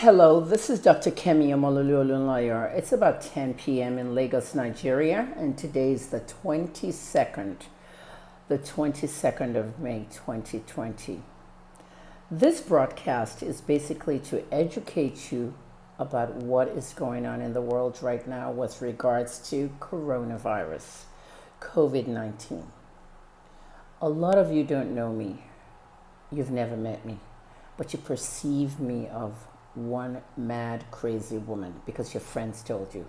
Hello, this is Dr. Kemi Omololu. It's about 10 p.m. in Lagos, Nigeria, and today's the 22nd of May, 2020. This broadcast is basically to educate you about what is going on in the world right now with regards to coronavirus, COVID-19. A lot of you don't know me. You've never met me, but you perceive me of one mad, crazy woman because your friends told you.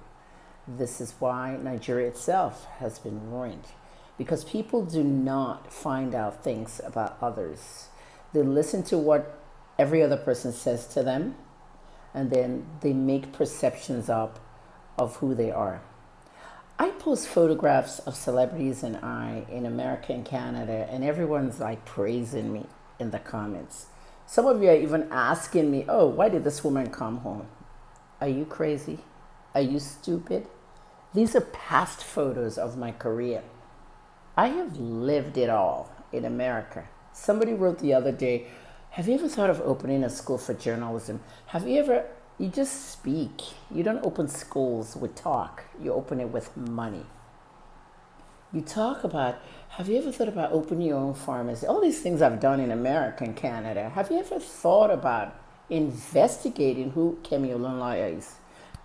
This is why Nigeria itself has been ruined, because people do not find out things about others. They listen to what every other person says to them, and then they make perceptions up of who they are. I post photographs of celebrities and I in America and Canada, and everyone's like praising me in the comments. Some of you are even asking me, oh, why did this woman come home? Are you crazy? Are you stupid? These are past photos of my career. I have lived it all in America. Somebody wrote the other day, have you ever thought of opening a school for journalism? You just speak. You don't open schools with talk. You open it with money. You talk about, have you ever thought about opening your own pharmacy? All these things I've done in America and Canada. Have you ever thought about investigating who Kemi Olunloyo is?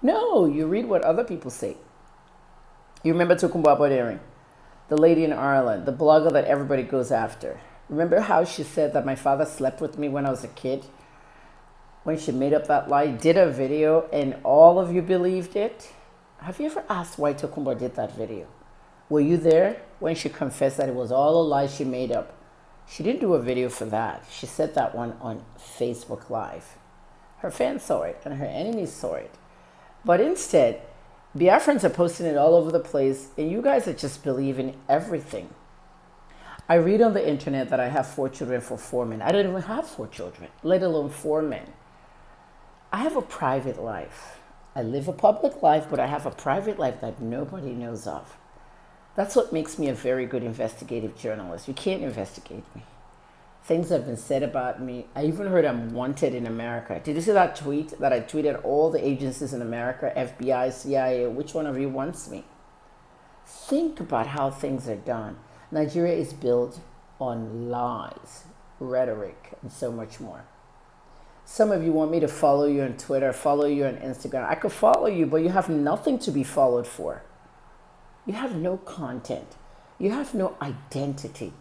No, you read what other people say. You remember Tokunbo Aboderin, the lady in Ireland, the blogger that everybody goes after. Remember how she said that my father slept with me when I was a kid? When she made up that lie, did a video, and all of you believed it? Have you ever asked why Tokunbo did that video? Were you there when she confessed that it was all a lie she made up? She didn't do a video for that. She said that one on Facebook Live. Her fans saw it and her enemies saw it. But instead, Biafrans are posting it all over the place, and you guys are just believing everything. I read on the internet that I have 4 children for 4 men. I don't even have 4 children, let alone 4 men. I have a private life. I live a public life, but I have a private life that nobody knows of. That's what makes me a very good investigative journalist. You can't investigate me. Things have been said about me. I even heard I'm wanted in America. Did you see that tweet that I tweeted all the agencies in America, FBI, CIA, which one of you wants me? Think about how things are done. Nigeria is built on lies, rhetoric, and so much more. Some of you want me to follow you on Twitter, follow you on Instagram. I could follow you, but you have nothing to be followed for. You have no content. You have no identity.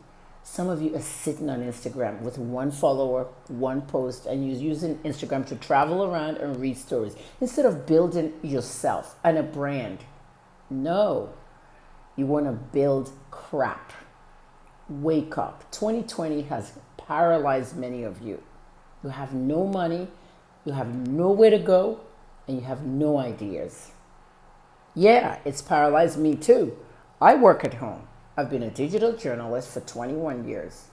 Some of you are sitting on Instagram with 1 follower, 1 post, and you're using Instagram to travel around and read stories instead of building yourself and a brand. No, you want to build crap. Wake up. 2020 has paralyzed many of you. You have no money, you have nowhere to go, and you have no ideas. Yeah, it's paralyzed me too. I work at home. I've been a digital journalist for 21 years.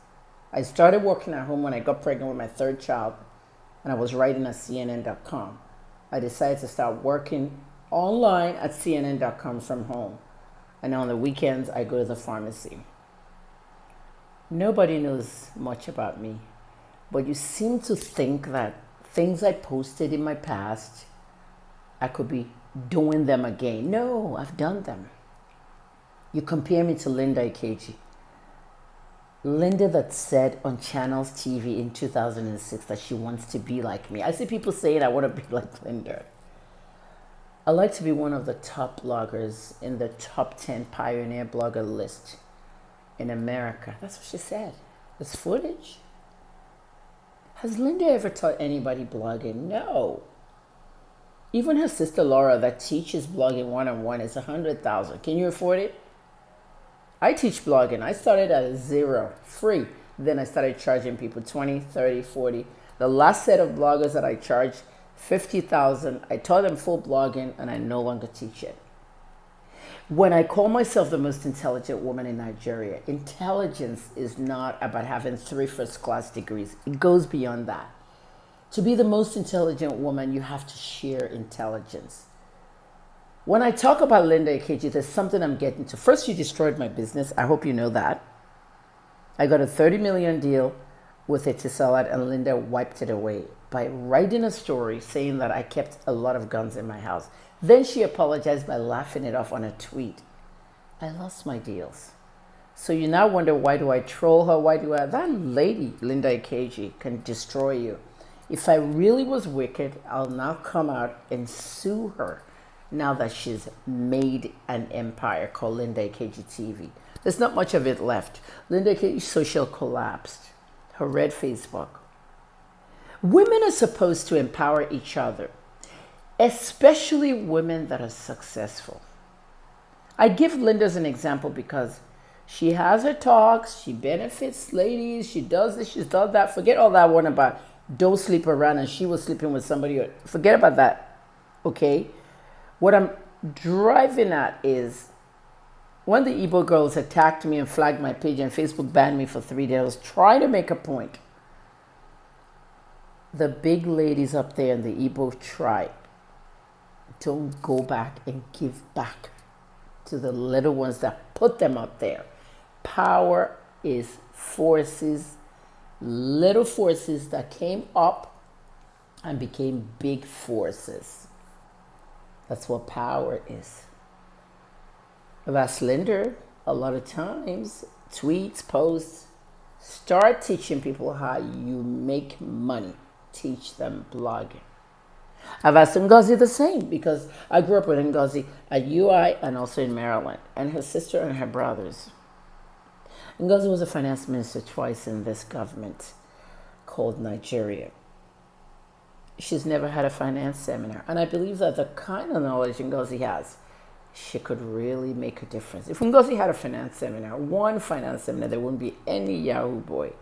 I started working at home when I got pregnant with my 3rd child, and I was writing at CNN.com. I decided to start working online at CNN.com from home. And on the weekends, I go to the pharmacy. Nobody knows much about me, but you seem to think that things I posted in my past, I could be doing them again. No, I've done them. You compare me to Linda Ikeji. Linda that said on Channels TV in 2006 that she wants to be like me. I see people saying I want to be like Linda. I like to be one of the top bloggers in the top 10 pioneer blogger list in America. That's what she said. There's footage. Has Linda ever taught anybody blogging? No. Even her sister Laura that teaches blogging one-on-one is $100,000. Can you afford it? I teach blogging. I started at 0, free. Then I started charging people 20, 30, 40. The last set of bloggers that I charged, 50,000. I taught them full blogging and I no longer teach it. When I call myself the most intelligent woman in Nigeria, intelligence is not about having 3 first-class degrees. It goes beyond that. To be the most intelligent woman, you have to share intelligence. When I talk about Linda Ikeji, there's something I'm getting to. First, she destroyed my business. I hope you know that. I got a $30 million deal with Etisalat, and Linda wiped it away. by writing a story saying that I kept a lot of guns in my house. Then she apologized by laughing it off on a tweet. I lost my deals. So you now wonder, why do I troll her? Why do I? That lady, Linda Ikeji, can destroy you. If I really was wicked, I'll now come out and sue her now that she's made an empire called Linda Ikeji TV. There's not much of it left. Linda Ikeji's social collapsed. Her red Facebook. Women are supposed to empower each other, especially women that are successful. I give Linda as an example because she has her talks, she benefits ladies, she does this, she's done that. Forget all that one about don't sleep around and she was sleeping with somebody. Forget about that, okay? What I'm driving at is when the Igbo girls attacked me and flagged my page and Facebook banned me for 3 days, I was trying to make a point. The big ladies up there in the Igbo tribe don't go back and give back to the little ones that put them up there. Power is forces, little forces that came up and became big forces. That's what power is. I've asked Linda a lot of times, tweets, posts, start teaching people how you make money. Teach them blogging. I've asked Ngozi the same because I grew up with Ngozi at UI and also in Maryland, and her sister and her brothers. Ngozi was a finance minister twice in this government called Nigeria. She's never had a finance seminar, and I believe that the kind of knowledge Ngozi has, she could really make a difference. If Ngozi had a finance seminar, one finance seminar, there wouldn't be any Yahoo boy.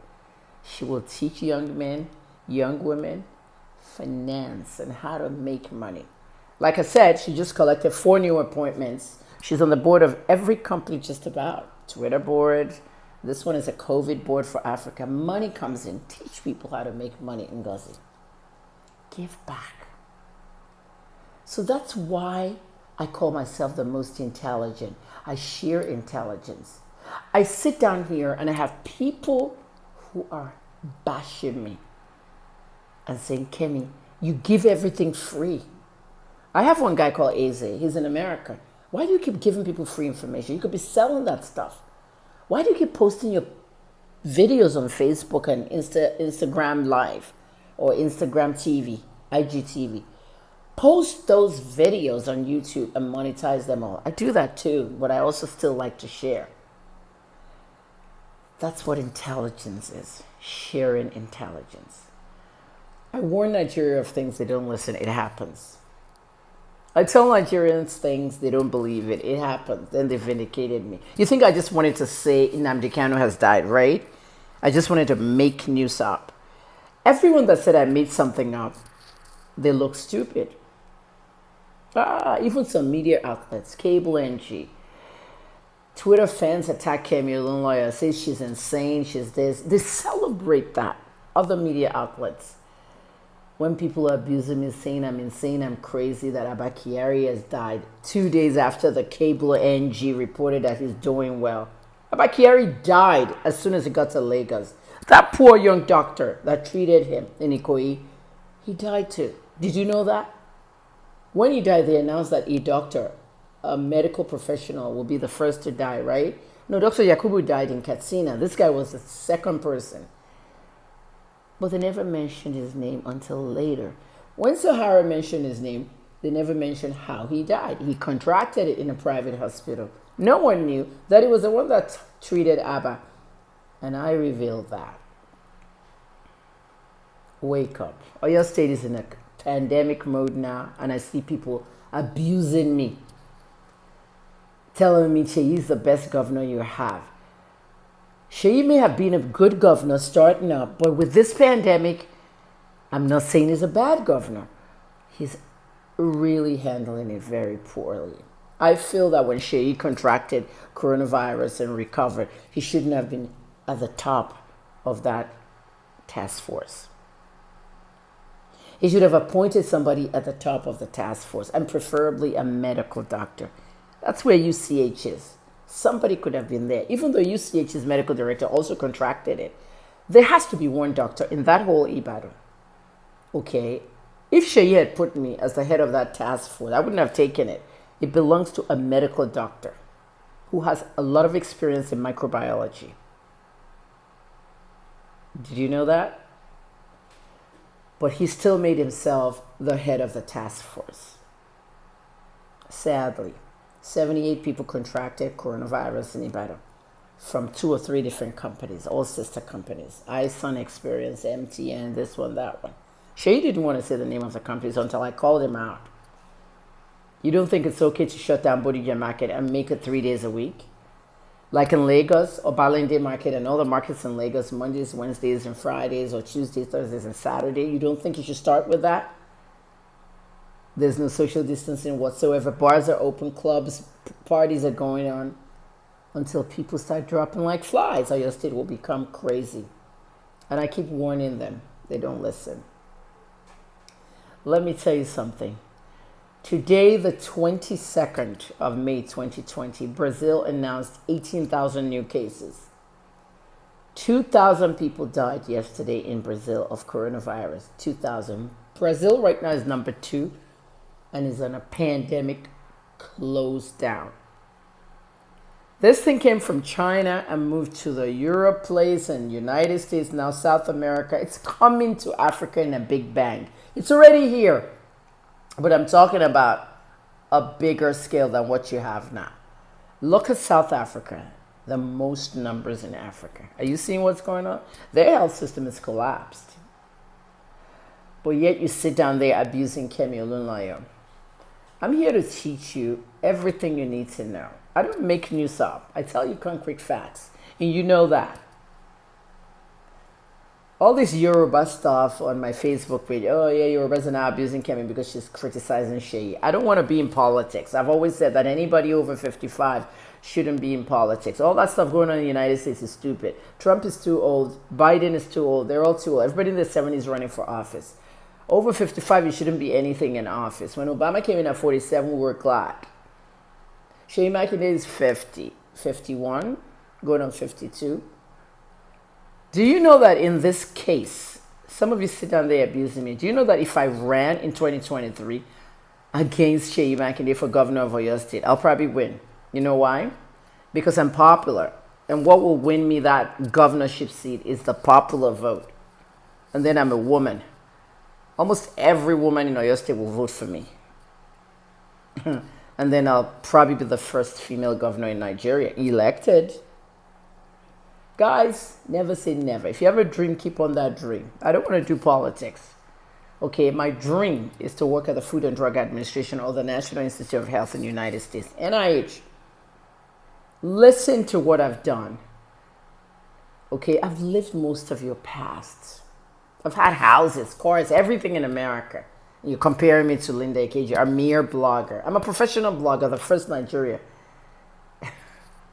She will teach young men, young women, finance and how to make money. Like I said, she just collected 4 new appointments. She's on the board of every company just about. Twitter board. This one is a COVID board for Africa. Money comes in. Teach people how to make money, Ngozi. Give back. So that's why I call myself the most intelligent. I share intelligence. I sit down here and I have people who are bashing me and saying, Kemi, you give everything free. I have one guy called Eze. He's in America. Why do you keep giving people free information? You could be selling that stuff. Why do you keep posting your videos on Facebook and Instagram Live or Instagram TV, IGTV? Post those videos on YouTube and monetize them all. I do that too, but I also still like to share. That's what intelligence is, sharing intelligence. I warn Nigeria of things they don't listen, it happens. I tell Nigerians things, they don't believe it, it happens. Then they vindicated me. You think I just wanted to say Nnamdi Kanu has died, right? I just wanted to make news up. Everyone that said I made something up, they look stupid. Even some media outlets, Cable NG. Twitter fans attack Kemi Olunloyo, say she's insane, she's this. They celebrate that. Other media outlets. When people are abusing me, saying I'm insane, I'm crazy, that Abba Kyari has died 2 days after the Cable NG reported that he's doing well. Abba Kyari died as soon as he got to Lagos. That poor young doctor that treated him in Ikoyi, he died too. Did you know that? When he died, they announced that a doctor, a medical professional, will be the first to die, right? No, Dr. Yakubu died in Katsina. This guy was the second person. But they never mentioned his name until later. When Sahara mentioned his name, they never mentioned how he died. He contracted it in a private hospital. No one knew that it was the one that treated Abba. And I revealed that. Wake up. Oyo State is in a pandemic mode now, and I see people abusing me, telling me Sheyi is the best governor you have. Sheyi may have been a good governor starting up, but with this pandemic, I'm not saying he's a bad governor. He's really handling it very poorly. I feel that when Sheyi contracted coronavirus and recovered, he shouldn't have been at the top of that task force. He should have appointed somebody at the top of the task force, and preferably a medical doctor. That's where UCH is. Somebody could have been there. Even though UCH's medical director also contracted it, there has to be one doctor in that whole Ibadan. Okay, if Sheyi had put me as the head of that task force, I wouldn't have taken it. It belongs to a medical doctor who has a lot of experience in microbiology. Did you know that? But he still made himself the head of the task force. Sadly, 78 people contracted coronavirus in Ibadan from 2 or 3 different companies, all sister companies. iSun Experience, MTN, this one, that one. Sheyi didn't want to say the name of the companies until I called him out. You don't think it's okay to shut down Bodija Market and make it 3 days a week? Like in Lagos, or Balinde Market and all the markets in Lagos, Mondays, Wednesdays, and Fridays, or Tuesdays, Thursdays, and Saturday. You don't think you should start with that? There's no social distancing whatsoever. Bars are open, clubs, parties are going on until people start dropping like flies, or your state will become crazy. And I keep warning them. They don't listen. Let me tell you something. Today, the 22nd of May 2020, Brazil announced 18,000 new cases. 2,000 people died yesterday in Brazil of coronavirus. 2,000. Brazil right now is number 2 and is on a pandemic closed down. This thing came from China and moved to the Europe place and United States, now South America. It's coming to Africa in a big bang. It's already here. But I'm talking about a bigger scale than what you have now. Look at South Africa, the most numbers in Africa. Are you seeing what's going on? Their health system is collapsed. But yet you sit down there abusing Kemi Olunloyo. I'm here to teach you everything you need to know. I don't make news up. I tell you concrete facts. And you know that. All this Yoruba stuff on my Facebook page, oh yeah, Yorubas are now abusing Kemi because she's criticizing Sheyi. I don't want to be in politics. I've always said that anybody over 55 shouldn't be in politics. All that stuff going on in the United States is stupid. Trump is too old. Biden is too old. They're all too old. Everybody in their 70s running for office. Over 55, you shouldn't be anything in office. When Obama came in at 47, we were glad. Sheyi Makinde is 50, 51, going on 52. Do you know that in this case, some of you sit down there abusing me. Do you know that if I ran in 2023 against Sheyi Makinde for governor of Oyo State, I'll probably win? You know why? Because I'm popular. And what will win me that governorship seat is the popular vote. And then I'm a woman. Almost every woman in Oyo State will vote for me. And then I'll probably be the first female governor in Nigeria elected. Guys, never say never. If you have a dream, keep on that dream. I don't want to do politics. Okay, my dream is to work at the Food and Drug Administration or the National Institute of Health in the United States, NIH. Listen to what I've done. Okay, I've lived most of your past. I've had houses, cars, everything in America. You're comparing me to Linda Ikeji, a mere blogger. I'm a professional blogger, the first Nigeria,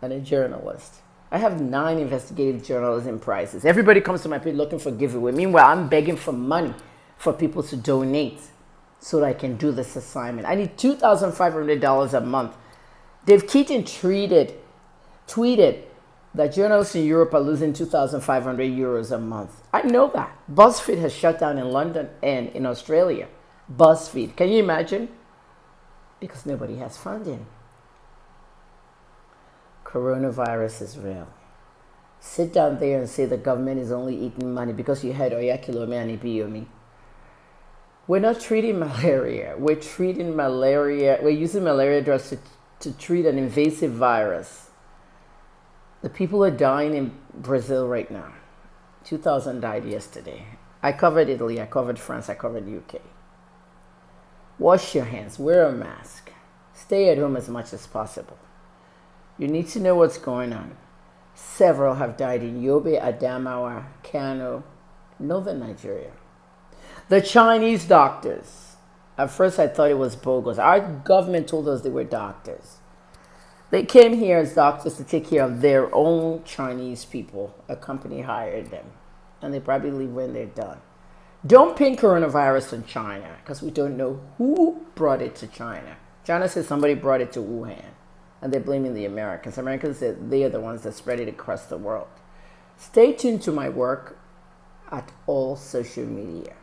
and a journalist. I have 9 investigative journalism prizes. Everybody comes to my page looking for giveaway. Meanwhile, I'm begging for money for people to donate so that I can do this assignment. I need $2,500 a month. Dave Keaton tweeted that journalists in Europe are losing 2,500 euros a month. I know that. BuzzFeed has shut down in London and in Australia. BuzzFeed. Can you imagine? Because nobody has funding. Coronavirus is real. Sit down there and say the government is only eating money because you had Oyakilome and Ibiyomi. We're not treating malaria. We're treating malaria. We're using malaria drugs to treat an invasive virus. The people are dying in Brazil right now. 2,000 died yesterday. I covered Italy. I covered France. I covered UK. Wash your hands. Wear a mask. Stay at home as much as possible. You need to know what's going on. Several have died in Yobe, Adamawa, Kano, northern Nigeria. The Chinese doctors. At first I thought it was bogus. Our government told us they were doctors. They came here as doctors to take care of their own Chinese people. A company hired them. And they probably leave when they're done. Don't pin coronavirus on China because we don't know who brought it to China. China says somebody brought it to Wuhan. And they're blaming the Americans. Americans said they are the ones that spread it across the world. Stay tuned to my work at all social media.